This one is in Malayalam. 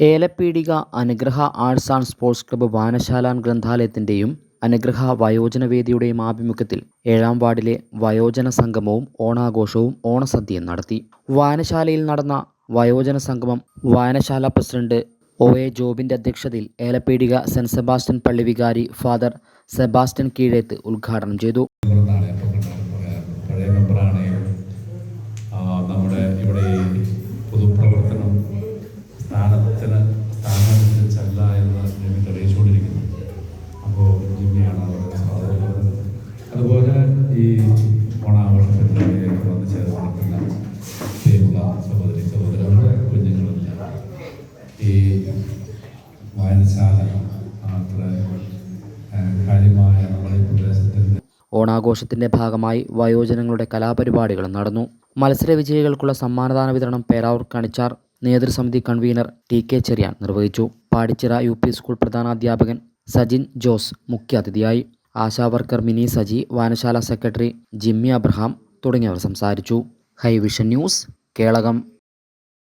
ഏലപ്പീടിക അനുഗ്രഹ ആർട്സ് ആൻഡ് സ്പോർട്സ് ക്ലബ്ബ് വായനശാല ഗ്രന്ഥാലയത്തിൻ്റെയും അനുഗ്രഹ വയോജനവേദിയുടെയും ആഭിമുഖ്യത്തിൽ 7-ാം വാർഡിലെ വയോജന സംഗമവും ഓണാഘോഷവും ഓണസദ്യയും നടത്തി. വായനശാലയിൽ നടന്ന വയോജന സംഗമം വായനശാല പ്രസിഡന്റ് ഒ.എ. ജോബിൻ്റെ അധ്യക്ഷതയിൽ ഏലപ്പീടിക സെന്റ് സെബാസ്റ്റ്യൻ പള്ളി വികാരി ഫാദർ സെബാസ്റ്റ്യൻ കീഴേത്ത് ഉദ്ഘാടനം ചെയ്തു. നമ്മുടെ ഇവിടെ പൊതുപ്രവർത്തനം സ്ഥാനമനുസരിച്ചല്ല എന്ന് ജിമ്മി തെളിയിച്ചുകൊണ്ടിരിക്കുന്നു. അപ്പോൾ ജിമ്മിയാണ് അവരുടെ സഹോദരൻ. അതുപോലെ ഈ ഓണാഘോഷ പരിപാടിയിലേക്ക് വന്ന് ചേർന്നിട്ടുള്ള സഹോദരങ്ങളുടെ കുഞ്ഞുങ്ങളെല്ലാം ഈ വായനശാല അത്ര കാര്യമായ നമ്മുടെ പ്രദേശത്തിൻ്റെ ഓണാഘോഷത്തിന്റെ ഭാഗമായി വയോജനങ്ങളുടെ കലാപരിപാടികളും നടന്നു. മത്സര വിജയികൾക്കുള്ള സമ്മാനദാന വിതരണം പേരാവൂർ കണിച്ചാർ നേതൃസമിതി കൺവീനർ ടി.കെ. ചെറിയാൻ നിർവഹിച്ചു. പാടിച്ചിറ യു.പി. സ്കൂൾ പ്രധാനാധ്യാപകൻ സജിൻ ജോസ് മുഖ്യാതിഥിയായി. ആശാവർക്കർ മിനി സജി, വായനശാല സെക്രട്ടറി ജിമ്മി അബ്രഹാം തുടങ്ങിയവർ സംസാരിച്ചു. ഹൈവിഷൻ ന്യൂസ്, കേളകം.